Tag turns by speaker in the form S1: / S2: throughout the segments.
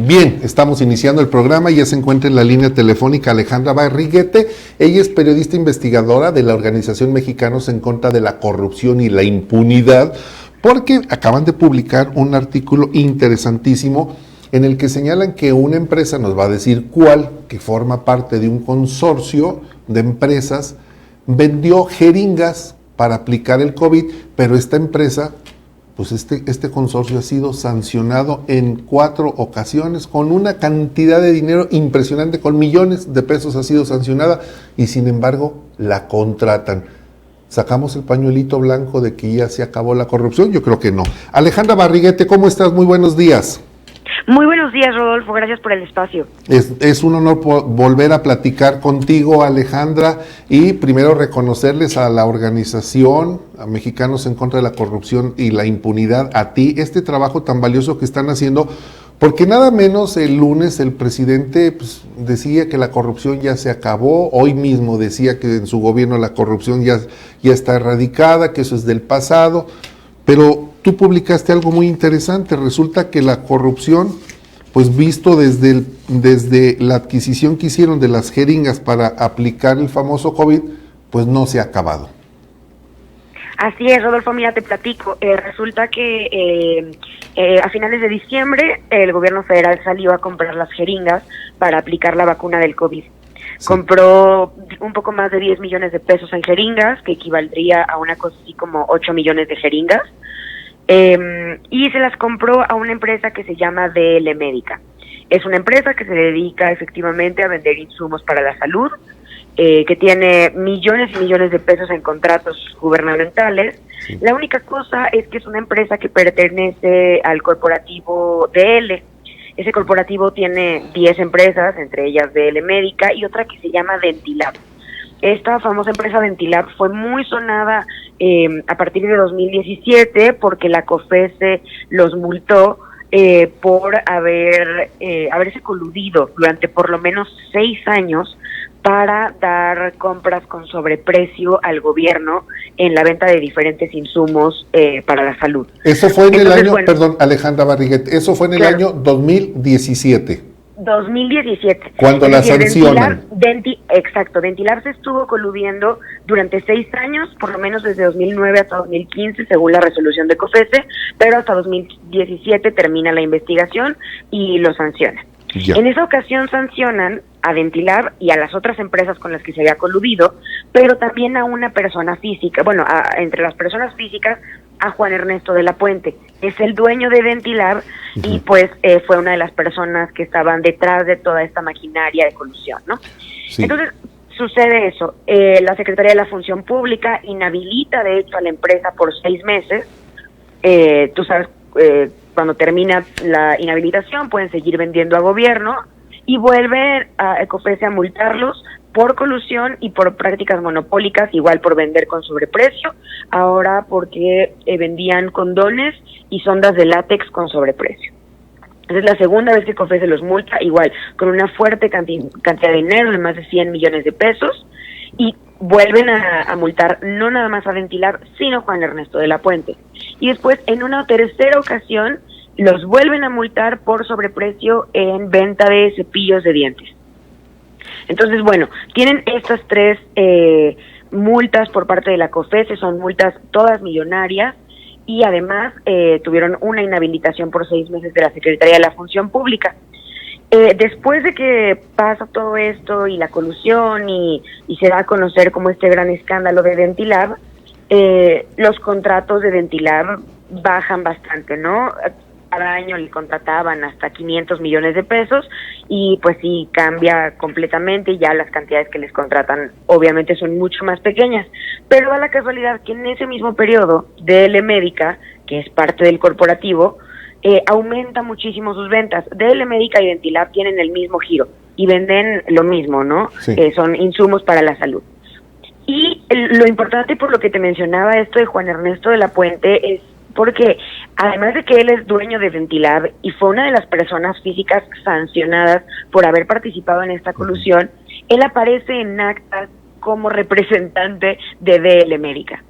S1: Bien, estamos iniciando el programa, ya se encuentra en la línea telefónica Alejandra Barriguete. Ella es periodista investigadora de la Organización Mexicanos en contra de la Corrupción y la Impunidad, porque acaban de publicar un artículo interesantísimo en el que señalan que una empresa, nos va a decir cuál, que forma parte de un consorcio de empresas, vendió jeringas para aplicar el COVID, pero esta empresa, pues este consorcio ha sido sancionado en 4 ocasiones con una cantidad de dinero impresionante, con millones de pesos ha sido sancionada y sin embargo la contratan. ¿Sacamos el pañuelito blanco de que ya se acabó la corrupción? Yo creo que no. Alejandra Barriguete, ¿cómo estás? Muy buenos días.
S2: Muy buenos días, Rodolfo, gracias por el espacio.
S1: Es un honor volver a platicar contigo, Alejandra, y primero reconocerles a la organización, a Mexicanos en contra de la Corrupción y la Impunidad, a ti, este trabajo tan valioso que están haciendo, porque nada menos el lunes el presidente decía que la corrupción ya se acabó, hoy mismo decía que en su gobierno la corrupción ya está erradicada, que eso es del pasado, pero tú publicaste algo muy interesante. Resulta que la corrupción, pues visto desde la adquisición que hicieron de las jeringas para aplicar el famoso COVID, pues no se ha acabado.
S2: Así es, Rodolfo, mira, te platico. Resulta que a finales de diciembre el gobierno federal salió a comprar las jeringas para aplicar la vacuna del COVID. Sí. Compró un poco más de 10 millones de pesos en jeringas, que equivaldría a una cosa así como 8 millones de jeringas. Y se las compró a una empresa que se llama DL Médica. Es una empresa que se dedica efectivamente a vender insumos para la salud, que tiene millones y millones de pesos en contratos gubernamentales. Sí. La única cosa es que es una empresa que pertenece al corporativo DL. Ese corporativo tiene 10 empresas, entre ellas DL Médica y otra que se llama Dentilab. Esta famosa empresa Dentilab fue muy sonada a partir de 2017 porque la COFESE los multó por haberse coludido durante por lo menos 6 años para dar compras con sobreprecio al gobierno en la venta de diferentes insumos para la salud.
S1: Eso fue en el año, perdón, Alejandra Barriguete, eso fue en el año 2017.
S2: 2017.
S1: Cuando la sancionan.
S2: Exacto, Dentilab se estuvo coludiendo durante 6 años, por lo menos desde 2009 hasta 2015, según la resolución de COFESE, pero hasta 2017 termina la investigación y lo sancionan. Ya. En esa ocasión sancionan a Dentilab y a las otras empresas con las que se había coludido, pero también a una persona física, entre las personas físicas, a Juan Ernesto de la Puente. Es el dueño de Dentilab y pues fue una de las personas que estaban detrás de toda esta maquinaria de colusión, ¿no? Sí. Entonces, sucede eso. La Secretaría de la Función Pública inhabilita, de hecho, a la empresa por 6 meses. Tú sabes, cuando termina la inhabilitación pueden seguir vendiendo a gobierno y vuelve a COFESE a multarlos por colusión y por prácticas monopólicas, igual por vender con sobreprecio, ahora porque vendían condones y sondas de látex con sobreprecio. Es la segunda vez que COFESE los multa, igual, con una fuerte cantidad de dinero, de más de 100 millones de pesos, y vuelven a multar no nada más a Dentilab, sino a Juan Ernesto de la Puente. Y después, en una tercera ocasión, los vuelven a multar por sobreprecio en venta de cepillos de dientes. Entonces, bueno, tienen estas 3 multas por parte de la COFESE, son multas todas millonarias, y además tuvieron una inhabilitación por 6 meses de la Secretaría de la Función Pública. Después de que pasa todo esto y la colusión y se da a conocer como este gran escándalo de Dentilab, los contratos de Dentilab bajan bastante, ¿no? Cada año le contrataban hasta 500 millones de pesos y pues sí cambia completamente y ya las cantidades que les contratan obviamente son mucho más pequeñas, pero da la casualidad que en ese mismo periodo DL Médica, que es parte del corporativo, aumenta muchísimo sus ventas. DL Médica y Dentilab tienen el mismo giro y venden lo mismo, ¿no? Sí. Son insumos para la salud. Y lo importante, por lo que te mencionaba esto de Juan Ernesto de la Puente, es porque además de que él es dueño de Dentilab y fue una de las personas físicas sancionadas por haber participado en esta colusión, él aparece en actas como representante de DL Médica.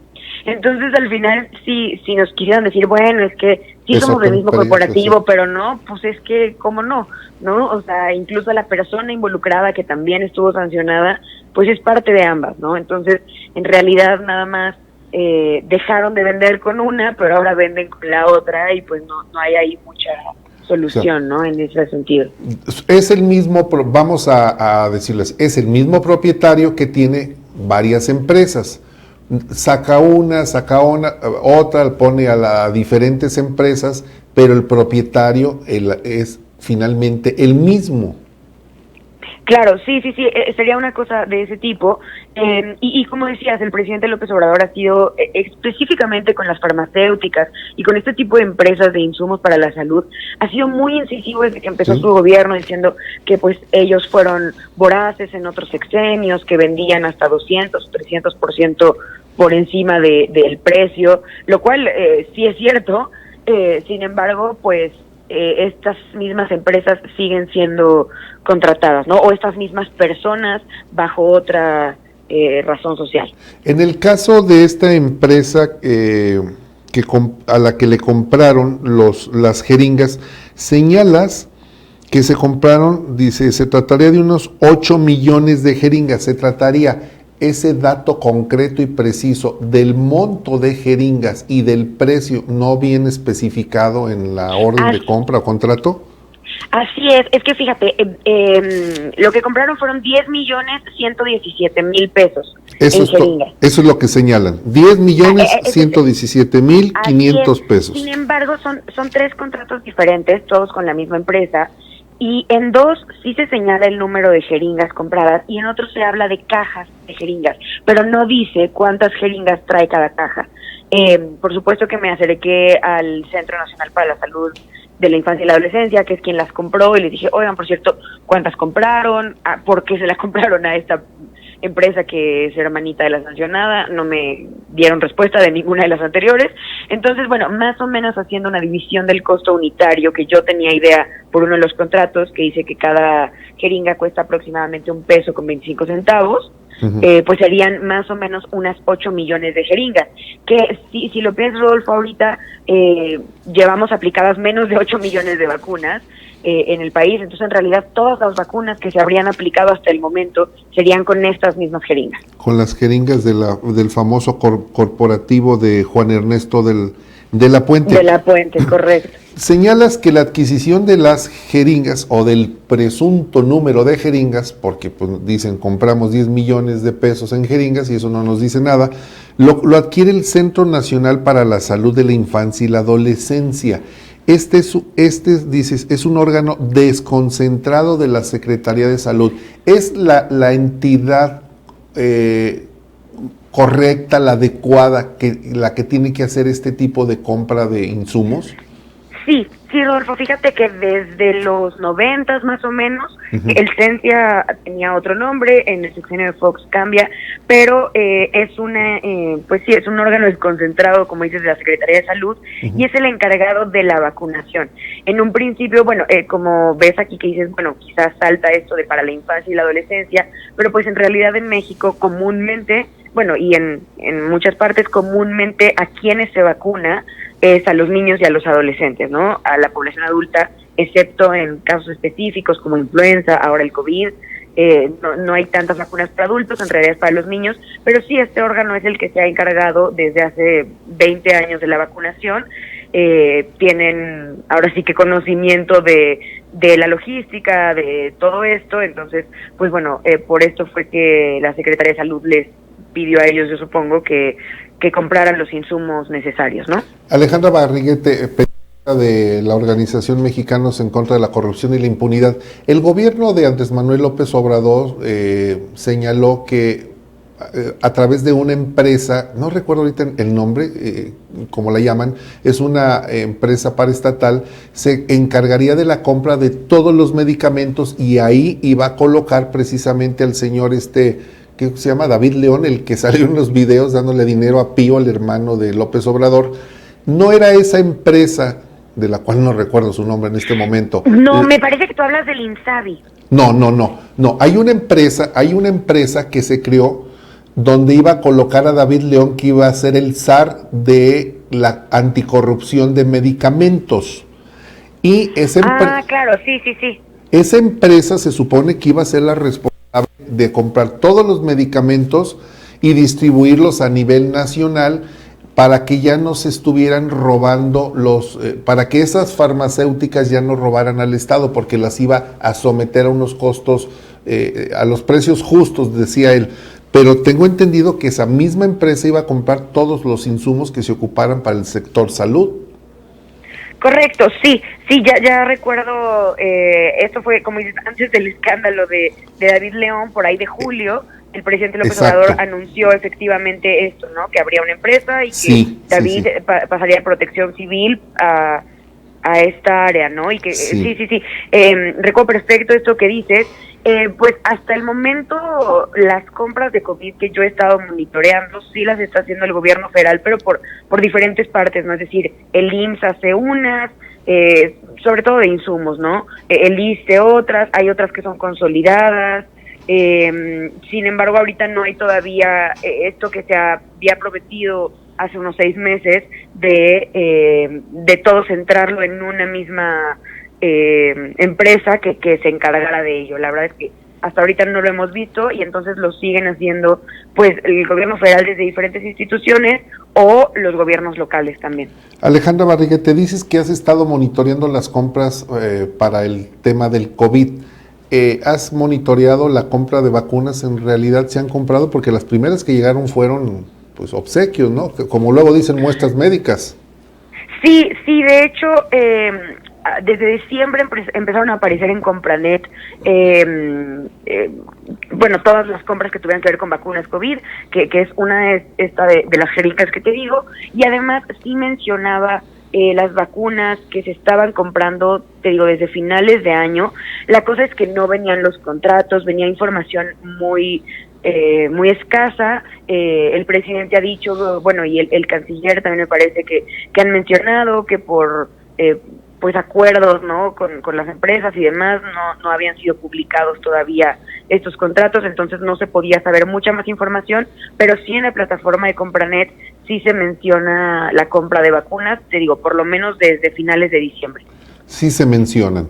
S2: Entonces, al final, si nos quisieran decir, bueno, es que sí somos del mismo corporativo, sí, pero no, pues es que, ¿cómo no? ¿No? O sea, incluso la persona involucrada que también estuvo sancionada, pues es parte de ambas, ¿no? Entonces, en realidad, nada más dejaron de vender con una, pero ahora venden con la otra y pues no hay ahí mucha solución, ¿no? En ese sentido.
S1: Es el mismo, vamos a decirles, es el mismo propietario que tiene varias empresas. Saca una, otra, pone a las diferentes empresas, pero el propietario es finalmente el mismo.
S2: Claro, sí, sería una cosa de ese tipo. Y como decías, el presidente López Obrador ha sido específicamente con las farmacéuticas y con este tipo de empresas de insumos para la salud, ha sido muy incisivo desde que empezó su gobierno, diciendo que pues ellos fueron voraces en otros sexenios, que vendían hasta 200 o 300% por encima del precio, lo cual sí es cierto. Sin embargo, pues estas mismas empresas siguen siendo contratadas, ¿no? O estas mismas personas bajo otra razón social.
S1: En el caso de esta empresa a la que le compraron las jeringas, señalas que se compraron, dice, se trataría de unos 8 millones de jeringas, se trataría ese dato concreto y preciso del monto de jeringas y del precio no viene especificado en la orden de compra o contrato.
S2: Así es que fíjate, lo que compraron fueron 10,117,000 pesos en jeringas.
S1: Eso es lo que señalan, 10,117,500 pesos.
S2: Sin embargo, son 3 contratos diferentes, todos con la misma empresa, y en 2 sí se señala el número de jeringas compradas y en otro se habla de cajas de jeringas, pero no dice cuántas jeringas trae cada caja. Por supuesto que me acerqué al Centro Nacional para la Salud de la Infancia y la Adolescencia, que es quien las compró, y les dije, oigan, por cierto, ¿cuántas compraron? ¿Por qué se las compraron a esta empresa que es hermanita de la sancionada? No me dieron respuesta de ninguna de las anteriores. Entonces, bueno, más o menos haciendo una división del costo unitario, que yo tenía idea por uno de los contratos, que dice que cada jeringa cuesta aproximadamente $1.25, pues serían más o menos unas 8 millones de jeringas, que si lo piensas, Rodolfo, ahorita llevamos aplicadas menos de 8 millones de vacunas en el país. Entonces, en realidad, todas las vacunas que se habrían aplicado hasta el momento serían con estas mismas jeringas.
S1: Con las jeringas del famoso corporativo de Juan Ernesto de la Puente.
S2: De la Puente, correcto.
S1: Señalas que la adquisición de las jeringas o del presunto número de jeringas, porque pues, dicen compramos 10 millones de pesos en jeringas y eso no nos dice nada, lo adquiere el Centro Nacional para la Salud de la Infancia y la Adolescencia. Dices, es un órgano desconcentrado de la Secretaría de Salud. ¿Es la entidad correcta, la adecuada, la que tiene que hacer este tipo de compra de insumos?
S2: Sí, Rodolfo, fíjate que desde los 90 más o menos, el CENSIA tenía otro nombre, en el sexenio de Fox cambia, pero es un órgano desconcentrado, como dices, de la Secretaría de Salud, y es el encargado de la vacunación. En un principio, como ves aquí que dices, quizás salta esto de para la infancia y la adolescencia, pero pues en realidad en México comúnmente, y en muchas partes comúnmente a quienes se vacuna es a los niños y a los adolescentes, ¿no? A la población adulta, excepto en casos específicos como influenza, ahora el COVID, no hay tantas vacunas para adultos, en realidad es para los niños, pero sí este órgano es el que se ha encargado desde hace 20 años de la vacunación. Tienen ahora sí que conocimiento de la logística, de todo esto, entonces, por esto fue que la Secretaría de Salud les pidió a ellos, yo supongo, que compraran los insumos necesarios, ¿no?
S1: Alejandra Barriguete, de la Organización Mexicanos en contra de la Corrupción y la Impunidad. El gobierno de Andrés Manuel López Obrador señaló que a través de una empresa, no recuerdo ahorita el nombre, como la llaman, es una empresa paraestatal, se encargaría de la compra de todos los medicamentos y ahí iba a colocar precisamente al señor que se llama David León, el que salió en los videos dándole dinero a Pío, el hermano de López Obrador. No era esa empresa, de la cual no recuerdo su nombre en este momento.
S2: No, me parece que tú hablas del INSABI.
S1: No, hay una empresa que se creó, donde iba a colocar a David León, que iba a ser el zar de la anticorrupción de medicamentos. Y
S2: claro, sí.
S1: Esa empresa se supone que iba a ser la responsable de comprar todos los medicamentos y distribuirlos a nivel nacional, para que ya no se estuvieran robando para que esas farmacéuticas ya no robaran al Estado, porque las iba a someter a unos costos, a los precios justos, decía él. Pero tengo entendido que esa misma empresa iba a comprar todos los insumos que se ocuparan para el sector salud.
S2: Correcto, sí, ya recuerdo, esto fue, como dices, antes del escándalo de David León, por ahí de julio. El presidente López Obrador anunció efectivamente esto, ¿no? Que habría una empresa y que David pasaría de protección civil a esta área, ¿no? Y que sí. Recuerdo perfecto esto que dices. Pues hasta el momento las compras de COVID que yo he estado monitoreando sí las está haciendo el gobierno federal, pero por diferentes partes, ¿no? Es decir, el IMSS hace unas, sobre todo de insumos, ¿no? El ISSSTE otras, hay otras que son consolidadas. Sin embargo, ahorita no hay todavía esto que se había prometido hace unos 6 meses de todo centrarlo en una misma empresa que se encargara de ello. La verdad es que hasta ahorita no lo hemos visto y entonces lo siguen haciendo pues el gobierno federal desde diferentes instituciones o los gobiernos locales también.
S1: Alejandra Barriguete, dices que has estado monitoreando las compras para el tema del COVID. ¿Has monitoreado la compra de vacunas? ¿En realidad se han comprado? Porque las primeras que llegaron fueron pues obsequios, ¿no? Como luego dicen, muestras médicas.
S2: Sí, de hecho, desde diciembre empezaron a aparecer en Compranet, todas las compras que tuvieran que ver con vacunas COVID, que es una esta de las jeringas que te digo, y además sí mencionaba las vacunas que se estaban comprando, te digo, desde finales de año. La cosa es que no venían los contratos, venía información muy escasa. El presidente ha dicho, bueno, y el canciller también me parece que han mencionado que por pues acuerdos, ¿no? con las empresas y demás no habían sido publicados todavía estos contratos, entonces no se podía saber mucha más información, pero sí en la plataforma de Compranet sí se menciona la compra de vacunas, te digo, por lo menos desde finales de diciembre.
S1: Sí se mencionan.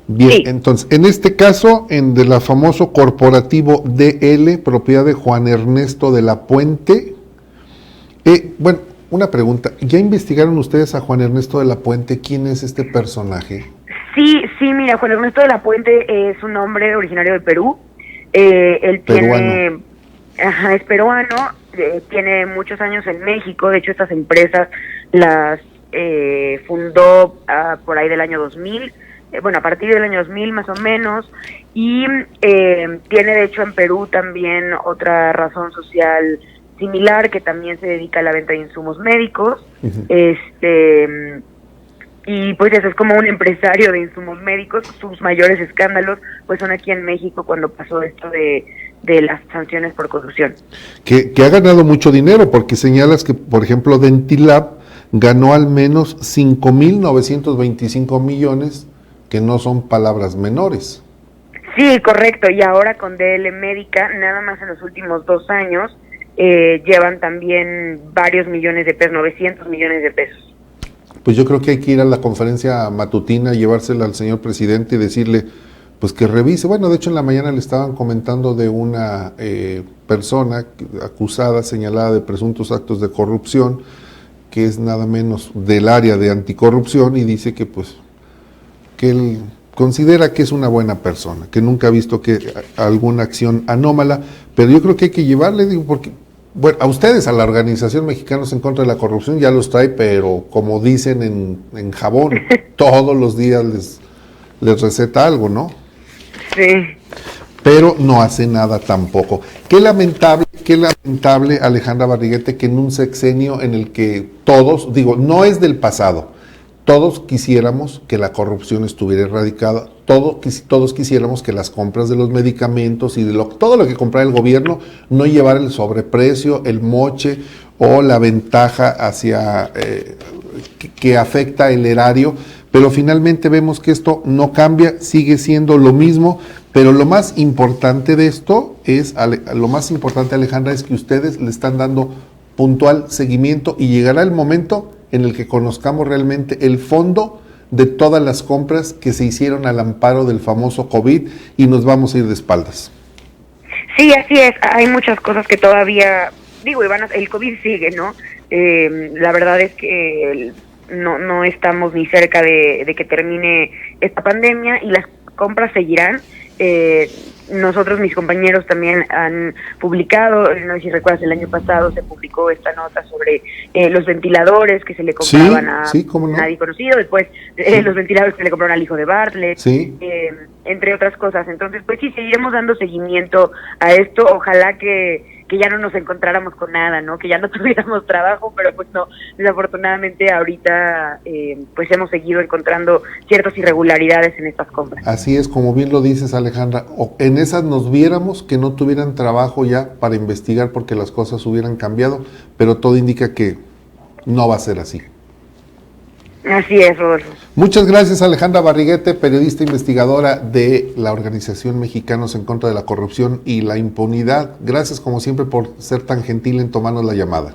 S1: Bien,
S2: sí.
S1: Entonces, en este caso, de la famoso corporativo DL, propiedad de Juan Ernesto de la Puente, una pregunta, ¿ya investigaron ustedes a Juan Ernesto de la Puente? ¿Quién es este personaje?
S2: Sí, mira, Juan Ernesto de la Puente es un hombre originario de Perú. Él
S1: peruano.
S2: Es peruano, tiene muchos años en México. De hecho, estas empresas las fundó por ahí del año 2000, a partir del año 2000 más o menos, y tiene de hecho en Perú también otra razón social similar, que también se dedica a la venta de insumos médicos. Uh-huh. Y pues eso, es como un empresario de insumos médicos. Sus mayores escándalos pues son aquí en México, cuando pasó esto de las sanciones por corrupción.
S1: Que ha ganado mucho dinero, porque señalas que, por ejemplo, Dentilab ganó al menos 5,925 millones, que no son palabras menores.
S2: Sí, correcto, y ahora con DL Médica, nada más en los últimos 2 años, llevan también varios millones de pesos, 900 millones de pesos.
S1: Pues yo creo que hay que ir a la conferencia matutina, llevársela al señor presidente y decirle pues que revise. Bueno, de hecho en la mañana le estaban comentando de una persona acusada, señalada de presuntos actos de corrupción, que es nada menos del área de anticorrupción, y dice que pues que él considera que es una buena persona, que nunca ha visto que alguna acción anómala, pero yo creo que hay que llevarle, digo, porque bueno, a ustedes, a la Organización Mexicanos en Contra de la Corrupción, ya los trae, pero como dicen en jabón, todos los días les receta algo, ¿no?
S2: Sí.
S1: Pero no hace nada tampoco. Qué lamentable, Alejandra Barriguete, que en un sexenio en el que todos, digo, no es del pasado, todos quisiéramos que la corrupción estuviera erradicada, todos quisiéramos que las compras de los medicamentos y de todo lo que comprara el gobierno no llevara el sobreprecio, el moche o la ventaja hacia que afecta el erario, pero finalmente vemos que esto no cambia, sigue siendo lo mismo, Pero lo más importante de esto es, lo más importante, Alejandra, es que ustedes le están dando puntual seguimiento y llegará el momento en el que conozcamos realmente el fondo de todas las compras que se hicieron al amparo del famoso COVID y nos vamos a ir de espaldas.
S2: Sí, así es. Hay muchas cosas que todavía, digo, Iván, el COVID sigue, ¿no? La verdad es que no estamos ni cerca de que termine esta pandemia y las compras seguirán. Nosotros, mis compañeros, también han publicado, no sé si recuerdas, el año pasado se publicó esta nota sobre los ventiladores que se le compraban a nadie conocido, después los ventiladores que se le compraron al hijo de Bartlett, entre otras cosas. Entonces, pues sí, seguiremos dando seguimiento a esto. Ojalá que ya no nos encontráramos con nada, ¿no? Que ya no tuviéramos trabajo, pero pues no, desafortunadamente ahorita pues hemos seguido encontrando ciertas irregularidades en estas compras.
S1: Así es, como bien lo dices, Alejandra, en esas nos viéramos que no tuvieran trabajo ya para investigar porque las cosas hubieran cambiado, pero todo indica que no va a ser así.
S2: Así es, Rodolfo.
S1: Muchas gracias, Alejandra Barriguete, periodista investigadora de la Organización Mexicanos en contra de la Corrupción y la Impunidad. Gracias, como siempre, por ser tan gentil en tomarnos la llamada.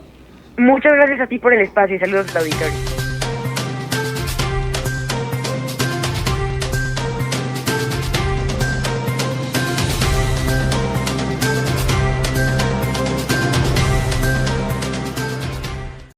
S2: Muchas gracias a ti por el espacio y saludos al auditorio.